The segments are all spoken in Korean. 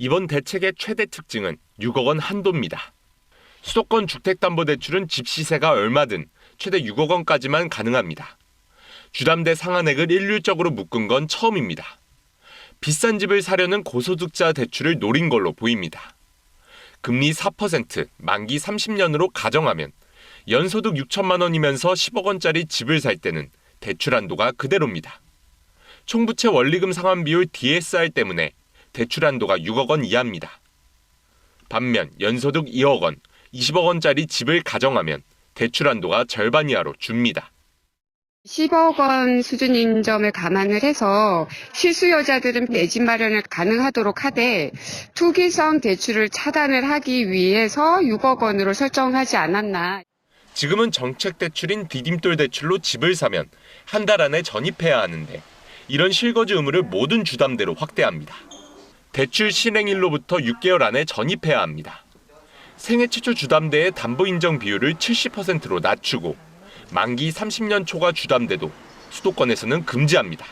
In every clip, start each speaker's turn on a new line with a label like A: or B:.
A: 이번 대책의 최대 특징은 6억 원 한도입니다. 수도권 주택담보대출은 집 시세가 얼마든 최대 6억 원까지만 가능합니다. 주담대 상한액을 일률적으로 묶은 건 처음입니다. 비싼 집을 사려는 고소득자 대출을 노린 걸로 보입니다. 금리 4%, 만기 30년으로 가정하면 연소득 6천만 원이면서 10억 원짜리 집을 살 때는 대출 한도가 그대로입니다. 총부채 원리금 상환 비율 DSR 때문에 대출 한도가 6억 원 이하입니다. 반면 연소득 2억 원, 20억 원짜리 집을 가정하면 대출 한도가 절반 이하로 줍니다.
B: 10억 원 수준인 점을 감안을 해서 실수요자들은 내 집 마련을 가능하도록 하되 투기성 대출을 차단을 하기 위해서 6억 원으로 설정하지 않았나.
A: 지금은 정책 대출인 디딤돌 대출로 집을 사면 한 달 안에 전입해야 하는데 이런 실거주 의무를 모든 주담대로 확대합니다. 대출 실행일로부터 6개월 안에 전입해야 합니다. 생애 최초 주담대의 담보 인정 비율을 70%로 낮추고 만기 30년 초과 주담대도 수도권에서는 금지합니다.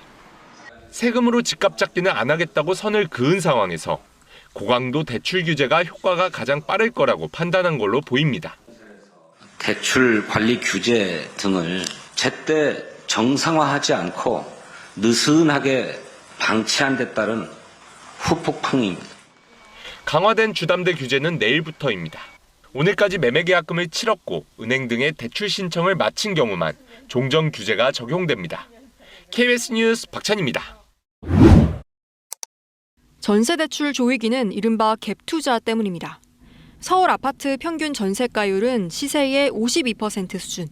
A: 세금으로 집값 잡기는 안 하겠다고 선을 그은 상황에서 고강도 대출 규제가 효과가 가장 빠를 거라고 판단한 걸로 보입니다.
C: 대출 관리 규제 등을 제때 정상화하지 않고 느슨하게 방치한 데 따른 후폭풍입니다.
A: 강화된 주담대 규제는 내일부터입니다. 오늘까지 매매계약금을 치렀고 은행 등의 대출 신청을 마친 경우만 종전 규제가 적용됩니다. KBS 뉴스 박찬입니다.
D: 전세대출 조이기는 이른바 갭투자 때문입니다. 서울 아파트 평균 전세가율은 시세의 52% 수준.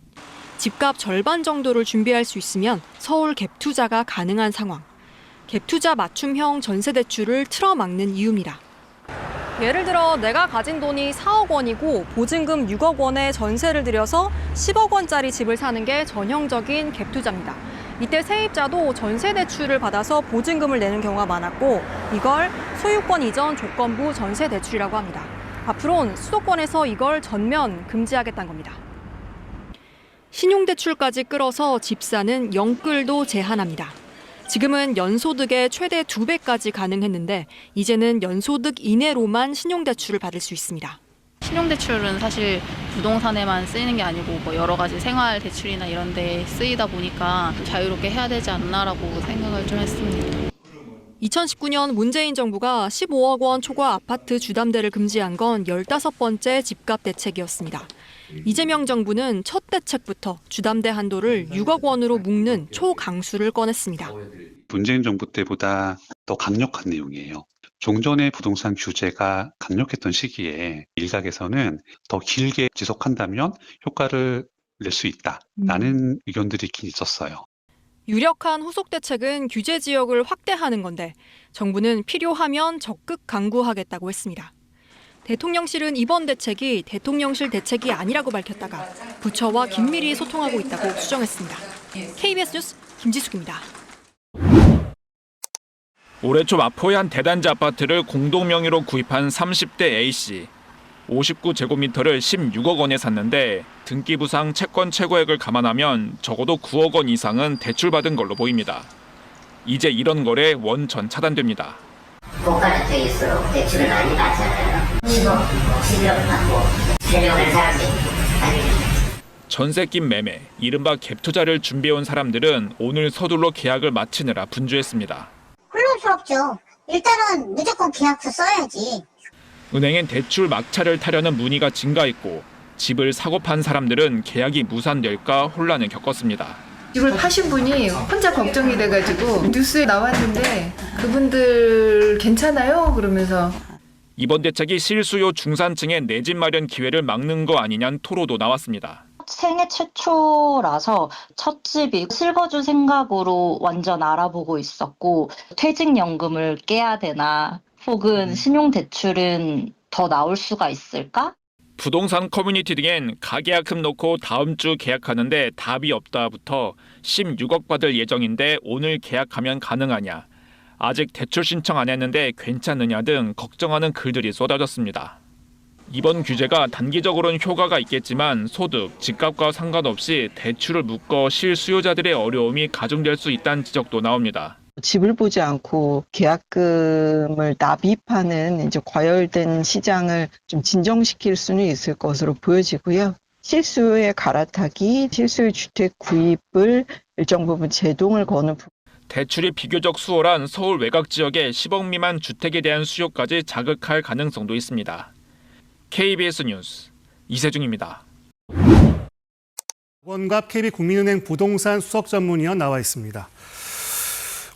D: 집값 절반 정도를 준비할 수 있으면 서울 갭투자가 가능한 상황. 갭투자 맞춤형 전세대출을 틀어막는 이유입니다. 예를 들어 내가 가진 돈이 4억 원이고 보증금 6억 원에 전세를 들여서 10억 원짜리 집을 사는 게 전형적인 갭투자입니다. 이때 세입자도 전세 대출을 받아서 보증금을 내는 경우가 많았고 이걸 소유권 이전 조건부 전세 대출이라고 합니다. 앞으로는 수도권에서 이걸 전면 금지하겠다는 겁니다. 신용대출까지 끌어서 집 사는 영끌도 제한합니다. 지금은 연소득의 최대 2배까지 가능했는데 이제는 연소득 이내로만 신용대출을 받을 수 있습니다.
E: 신용대출은 사실 부동산에만 쓰이는 게 아니고 여러 가지 생활 대출이나 이런 데 쓰이다 보니까 자유롭게 해야 되지 않나라고 생각을 좀 했습니다.
D: 2019년 문재인 정부가 15억 원 초과 아파트 주담대를 금지한 건 15번째 집값 대책이었습니다. 이재명 정부는 첫 대책부터 주담대 한도를 6억 원으로 묶는 초강수를 꺼냈습니다.
F: 문재인 정부 때보다 더 강력한 내용이에요. 종전의 부동산 규제가 강력했던 시기에 일각에서는 더 길게 지속한다면 효과를 낼 수 있다라는 의견들이 있긴 있었어요.
D: 유력한 후속 대책은 규제 지역을 확대하는 건데 정부는 필요하면 적극 강구하겠다고 했습니다. 대통령실은 이번 대책이 대통령실 대책이 아니라고 밝혔다가 부처와 긴밀히 소통하고 있다고 수정했습니다. KBS 뉴스 김지숙입니다.
G: 올해 초 마포의 한 대단지 아파트를 공동 명의로 구입한 30대 A씨. 59제곱미터를 16억 원에 샀는데 등기부상 채권 최고액을 감안하면 적어도 9억 원 이상은 대출받은 걸로 보입니다. 이제 이런 거래 원천 차단됩니다.
H: 고가주택일수록 대출을 많이 받잖아요. 10억, 11억 받고 3명을 사람들이
G: 전세 낀 매매, 이른바 갭투자를 준비해온 사람들은 오늘 서둘러 계약을 마치느라 분주했습니다.
H: 혼란스럽죠. 일단은 무조건 계약서 써야지.
G: 은행엔 대출 막차를 타려는 문의가 증가했고 집을 사고 판 사람들은 계약이 무산될까 혼란을 겪었습니다.
I: 집을 파신 분이 혼자 걱정이 돼가지고 뉴스에 나왔는데 그분들 괜찮아요? 그러면서
G: 이번 대책이 실수요 중산층의 내 집 마련 기회를 막는 거 아니냐는 토로도 나왔습니다.
J: 생애 최초라서 첫 집이 실거주 생각으로 완전 알아보고 있었고 퇴직연금을 깨야 되나 혹은 신용대출은 더 나올 수가 있을까?
G: 부동산 커뮤니티 등엔 가계약금 놓고 다음 주 계약하는데 답이 없다부터 16억 받을 예정인데 오늘 계약하면 가능하냐, 아직 대출 신청 안 했는데 괜찮느냐 등 걱정하는 글들이 쏟아졌습니다. 이번 규제가 단기적으로는 효과가 있겠지만 소득, 집값과 상관없이 대출을 묶어 실수요자들의 어려움이 가중될 수 있다는 지적도 나옵니다.
K: 집을 보지 않고 계약금을 납입하는 이제 과열된 시장을 좀 진정시킬 수는 있을 것으로 보여지고요. 실수요의 갈아타기, 실수요 주택 구입을 일정 부분 제동을 거는 부분.
G: 대출이 비교적 수월한 서울 외곽 지역의 10억 미만 주택에 대한 수요까지 자극할 가능성도 있습니다. KBS 뉴스 이세중입니다.
L: 원갑 KB국민은행 부동산 수석 전문위원 나와 있습니다.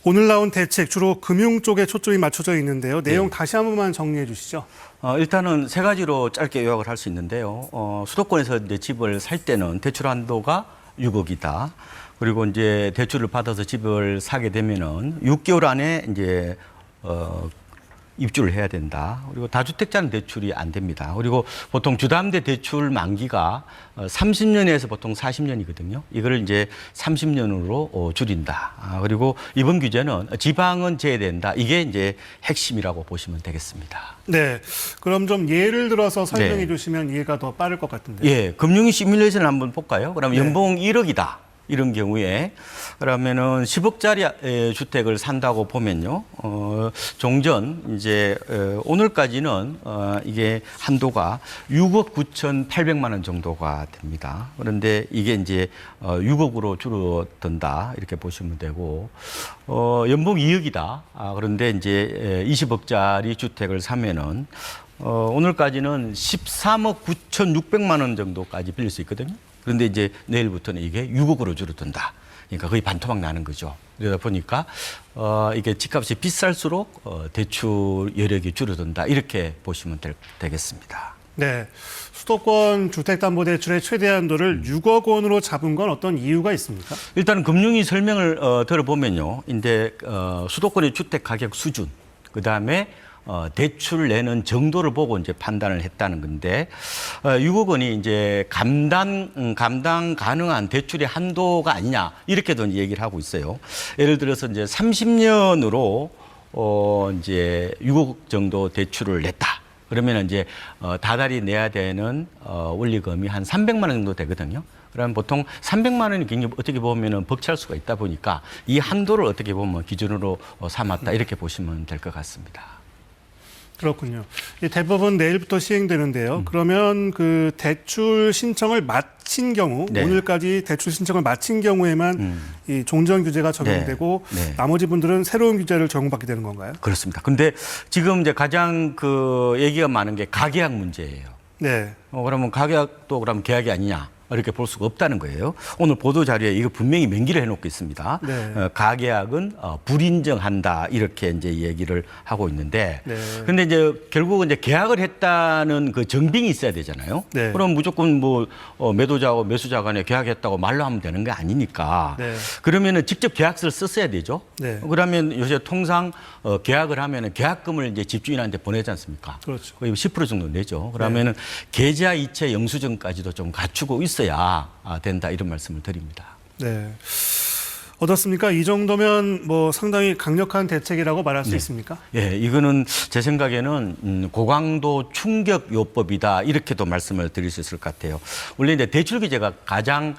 L: 오늘 나온 대책 주로 금융 쪽에 초점이 맞춰져 있는데요. 내용 다시 한 번만 정리해 주시죠.
M: 일단은 세 가지로 짧게 요약을 할 수 있는데요. 수도권에서 이제 집을 살 때는 대출 한도가 6억이다. 그리고 이제 대출을 받아서 집을 사게 되면은 6개월 안에 이제 입주를 해야 된다. 그리고 다주택자는 대출이 안 됩니다. 그리고 보통 주담대 대출 만기가 30년에서 보통 40년이거든요. 이걸 이제 30년으로 줄인다. 그리고 이번 규제는 지방은 제외된다. 이게 이제 핵심이라고 보시면 되겠습니다.
L: 네. 그럼 좀 예를 들어서 설명해 주시면 이해가 더 빠를 것 같은데요.
M: 예. 금융위 시뮬레이션을 한번 볼까요? 그럼
L: 네.
M: 연봉 1억이다. 이런 경우에 그러면은 10억짜리 주택을 산다고 보면요. 종전 이제 오늘까지는 이게 한도가 6억 9,800만 원 정도가 됩니다. 그런데 이게 이제 6억으로 줄어든다 이렇게 보시면 되고 연봉 2억이다. 그런데 이제 20억짜리 주택을 사면은 오늘까지는 13억 9,600만 원 정도까지 빌릴 수 있거든요. 그런데 이제 내일부터는 이게 6억으로 줄어든다. 그러니까 거의 반토막 나는 거죠. 그러다 보니까 이게 집값이 비쌀수록 대출 여력이 줄어든다. 이렇게 보시면 되겠습니다.
L: 네. 수도권 주택담보대출의 최대 한도를 6억 원으로 잡은 건 어떤 이유가 있습니까?
M: 일단 금융위 설명을 들어보면요. 이제 수도권의 주택 가격 수준, 그다음에 대출 내는 정도를 보고 이제 판단을 했다는 건데 6억 원이 이제 감당 가능한 대출의 한도가 아니냐 이렇게도 얘기를 하고 있어요. 예를 들어서 이제 30년으로 이제 6억 정도 대출을 냈다. 그러면 이제 다달이 내야 되는 원리금이 한 300만 원 정도 되거든요. 그러면 보통 300만 원이 굉장히 어떻게 보면은 벅찰 수가 있다 보니까 이 한도를 어떻게 보면 기준으로 삼았다 이렇게 보시면 될 것 같습니다.
L: 그렇군요. 이 대법원 내일부터 시행되는데요. 그러면 그 대출 신청을 마친 경우,
M: 네.
L: 오늘까지 대출 신청을 마친 경우에만 이 종전 규제가 적용되고
M: 네.
L: 나머지 분들은 새로운 규제를 적용받게 되는 건가요?
M: 그렇습니다. 근데 지금 이제 가장 그 얘기가 많은 게 가계약 문제예요.
L: 네.
M: 그러면 가계약도 그럼 계약이 아니냐? 이렇게 볼 수가 없다는 거예요. 오늘 보도 자료에 이거 분명히 명기를 해놓고 있습니다.
L: 네.
M: 가계약은 불인정한다 이렇게 이제 얘기를 하고 있는데,
L: 네.
M: 근데 이제 결국은 이제 계약을 했다는 그 정빙이 있어야 되잖아요.
L: 네.
M: 그럼 무조건 뭐 매도자하고 매수자 간에 계약했다고 말로 하면 되는 게 아니니까.
L: 네.
M: 그러면은 직접 계약서를 썼어야 되죠.
L: 네.
M: 그러면 요새 통상 계약을 하면은 계약금을 이제 집주인한테 보내지 않습니까?
L: 그렇죠.
M: 거의 10% 정도 내죠. 그러면은 계좌 이체 영수증까지도 좀 갖추고 있어야 된다 이런 말씀을 드립니다.
L: 네. 어떻습니까? 이 정도면 뭐 상당히 강력한 대책이라고 말할 수 있습니까?
M: 예, 이거는 제 생각에는 고강도 충격요법이다 이렇게도 말씀을 드릴 수 있을 것 같아요. 원래 이제 대출 규제가 가장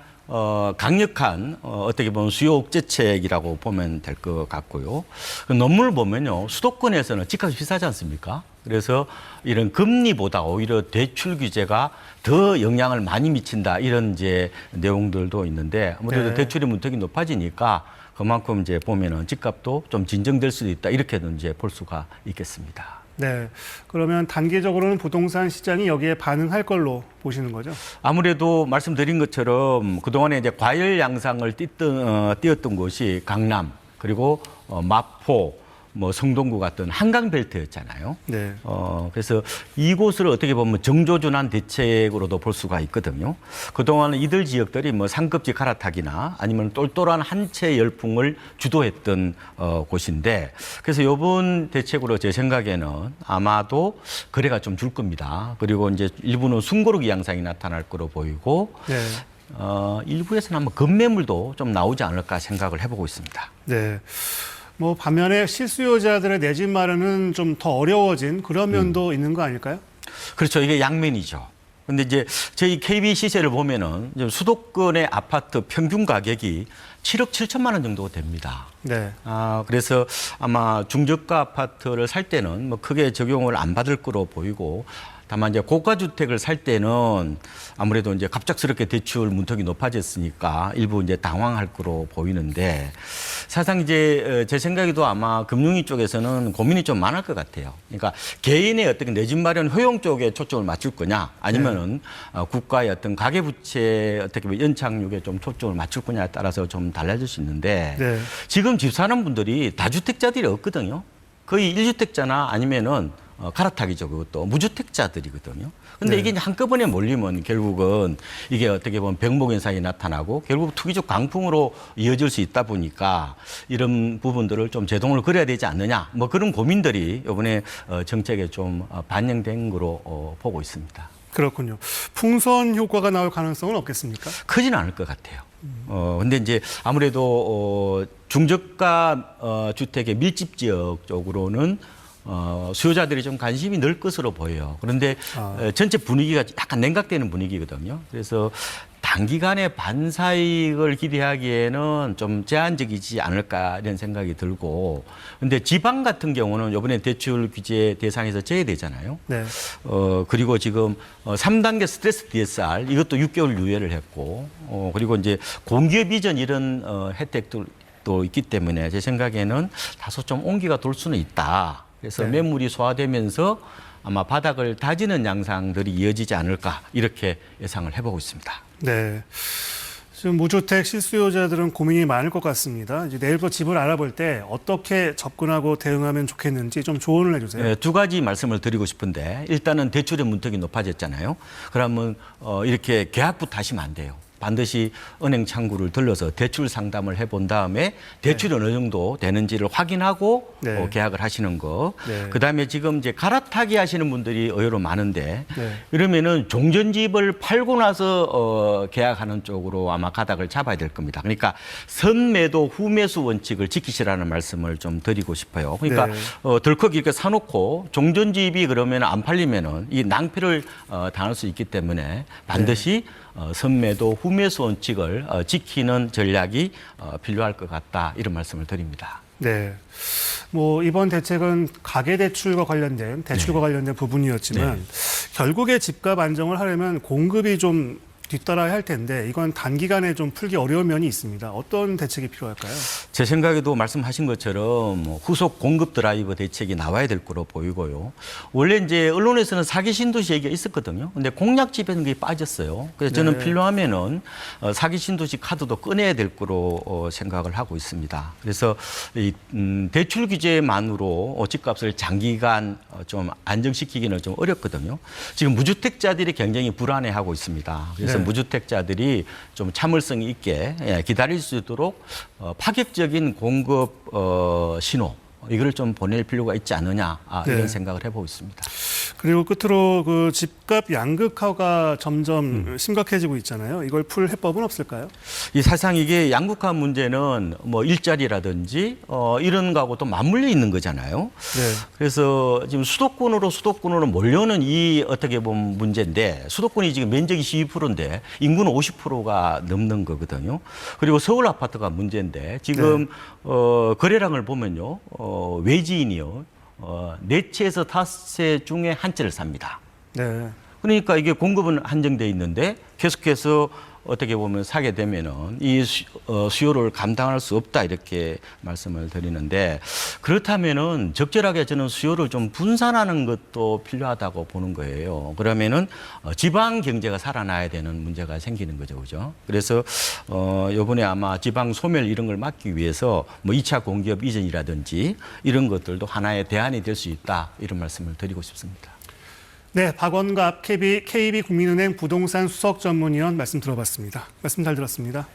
M: 강력한 어떻게 보면 수요 억제책이라고 보면 될 것 같고요. 논문을 보면요, 수도권에서는 집값이 비싸지 않습니까? 그래서 이런 금리보다 오히려 대출 규제가 더 영향을 많이 미친다 이런 이제 내용들도 있는데 아무래도
L: 네.
M: 대출의 문턱이 높아지니까 그만큼 이제 보면은 집값도 좀 진정될 수도 있다 이렇게도 이제 볼 수가 있겠습니다.
L: 네. 그러면 단기적으로는 부동산 시장이 여기에 반응할 걸로 보시는 거죠?
M: 아무래도 말씀드린 것처럼 그동안에 이제 과열 양상을 띄었던 곳이 강남 그리고 마포 뭐 성동구 같은 한강 벨트였잖아요.
L: 네.
M: 그래서 이곳을 어떻게 보면 정조준한 대책으로도 볼 수가 있거든요. 그동안 이들 지역들이 뭐 상급지 갈아타기나 아니면 똘똘한 한채 열풍을 주도했던 곳인데 그래서 이번 대책으로 제 생각에는 아마도 거래가 좀 줄 겁니다. 그리고 이제 일부는 숨고르기 양상이 나타날 거로 보이고
L: 네.
M: 일부에서는 아마 급매물도 좀 나오지 않을까 생각을 해보고 있습니다.
L: 네. 뭐 반면에 실수요자들의 내 집 마련은 좀 더 어려워진 그런 면도 있는 거 아닐까요?
M: 그렇죠. 이게 양면이죠. 근데 이제 저희 KB 시세를 보면은 수도권의 아파트 평균 가격이 7억 7천만 원 정도 됩니다.
L: 네.
M: 그래서 아마 중저가 아파트를 살 때는 뭐 크게 적용을 안 받을 거로 보이고, 다만 이제 고가 주택을 살 때는 아무래도 이제 갑작스럽게 대출 문턱이 높아졌으니까 일부 이제 당황할 거로 보이는데, 사실상 이제 제 생각에도 아마 금융위 쪽에서는 고민이 좀 많을 것 같아요. 그러니까 개인의 어떤 내 집 마련 효용 쪽에 초점을 맞출 거냐, 아니면은 국가의 어떤 가계부채 어떻게 보면 연착륙에 좀 초점을 맞출 거냐에 따라서 좀 달라질 수 있는데,
L: 네.
M: 지금 집 사는 분들이 다주택자들이 없거든요. 거의 1주택자나 아니면은 갈아타기죠. 그것도 무주택자들이거든요. 근데
L: 네.
M: 이게 한꺼번에 몰리면 결국은 이게 어떻게 보면 병목 현상이 나타나고 결국 투기적 강풍으로 이어질 수 있다 보니까 이런 부분들을 좀 제동을 걸어야 되지 않느냐, 뭐 그런 고민들이 이번에 정책에 좀 반영된 거로 보고 있습니다.
L: 그렇군요. 풍선 효과가 나올 가능성은 없겠습니까?
M: 크지는 않을 것 같아요. 근데 이제 아무래도 중저가 주택의 밀집 지역 쪽으로는 수요자들이 좀 관심이 늘 것으로 보여요. 그런데 전체 분위기가 약간 냉각되는 분위기거든요. 그래서 단기간에 반사이익을 기대하기에는 좀 제한적이지 않을까 이런 생각이 들고, 근데 지방 같은 경우는 이번에 대출 규제 대상에서 제외되잖아요.
L: 네.
M: 그리고 지금 3단계 스트레스 DSR 이것도 6개월 유예를 했고, 그리고 이제 공기업 이전 이런 혜택도 있기 때문에 제 생각에는 다소 좀 온기가 돌 수는 있다. 그래서
L: 네.
M: 매물이 소화되면서 아마 바닥을 다지는 양상들이 이어지지 않을까 이렇게 예상을 해보고 있습니다.
L: 네. 지금 무주택 실수요자들은 고민이 많을 것 같습니다. 이제 내일부터 집을 알아볼 때 어떻게 접근하고 대응하면 좋겠는지 좀 조언을 해주세요.
M: 네, 두 가지 말씀을 드리고 싶은데, 일단은 대출의 문턱이 높아졌잖아요. 그러면 이렇게 계약부터 하시면 안 돼요. 반드시 은행 창구를 들러서 대출 상담을 해본 다음에 대출이 어느 정도 되는지를 확인하고
L: 네.
M: 계약을 하시는 거.
L: 네.
M: 그다음에 지금 이제 갈아타기 하시는 분들이 의외로 많은데,
L: 네.
M: 이러면은 종전집을 팔고 나서 계약하는 쪽으로 아마 가닥을 잡아야 될 겁니다. 그러니까 선매도 후매수 원칙을 지키시라는 말씀을 좀 드리고 싶어요. 그러니까
L: 네.
M: 덜컥 이렇게 사놓고 종전집이 그러면 안 팔리면은 이 낭패를 당할 수 있기 때문에 반드시 선매도 후매수 원칙을 지키는 전략이 필요할 것 같다, 이런 말씀을 드립니다.
L: 네. 뭐 이번 대책은 가계대출과 관련된 관련된 부분이었지만 결국에 집값 안정을 하려면 공급이 좀 뒤따라야 할 텐데 이건 단기간에 좀 풀기 어려운 면이 있습니다. 어떤 대책이 필요할까요?
M: 제 생각에도 말씀하신 것처럼 후속 공급 드라이브 대책이 나와야 될 거로 보이고요. 원래 이제 언론에서는 사기 신도시 얘기가 있었거든요. 근데 공약집에는 그게 빠졌어요. 그래서 저는 필요하면은 사기 신도시 카드도 꺼내야 될 거로 생각을 하고 있습니다. 그래서 이 대출 규제만으로 집값을 장기간 좀 안정시키기는 좀 어렵거든요. 지금 무주택자들이 굉장히 불안해하고 있습니다. 그래서 무주택자들이 좀 참을성 있게 기다릴 수 있도록 파격적인 공급 신호, 이걸 좀 보낼 필요가 있지 않느냐, 이런 생각을 해보고 있습니다.
L: 그리고 끝으로 그 집값 양극화가 점점 심각해지고 있잖아요. 이걸 풀 해법은 없을까요?
M: 이 사실상 이게 양극화 문제는 뭐 일자리라든지 이런 거하고 또 맞물려 있는 거잖아요.
L: 네.
M: 그래서 지금 수도권으로 몰려오는 이 어떻게 보면 문제인데, 수도권이 지금 면적이 12%인데 인구는 50%가 넘는 거거든요. 그리고 서울 아파트가 문제인데 지금 거래량을 보면요, 외지인이요, 4채에서 5채 중에 한 채를 삽니다.
L: 네.
M: 그러니까 이게 공급은 한정돼 있는데 계속해서 어떻게 보면 사게 되면은 이 수요를 감당할 수 없다, 이렇게 말씀을 드리는데, 그렇다면은 적절하게 저는 수요를 좀 분산하는 것도 필요하다고 보는 거예요. 그러면은 지방 경제가 살아나야 되는 문제가 생기는 거죠, 그죠? 그래서 이번에 아마 지방 소멸 이런 걸 막기 위해서 뭐 2차 공기업 이전이라든지 이런 것들도 하나의 대안이 될 수 있다, 이런 말씀을 드리고 싶습니다.
L: 네, 박원갑 KB국민은행 부동산 수석 전문위원 말씀 들어봤습니다. 말씀 잘 들었습니다.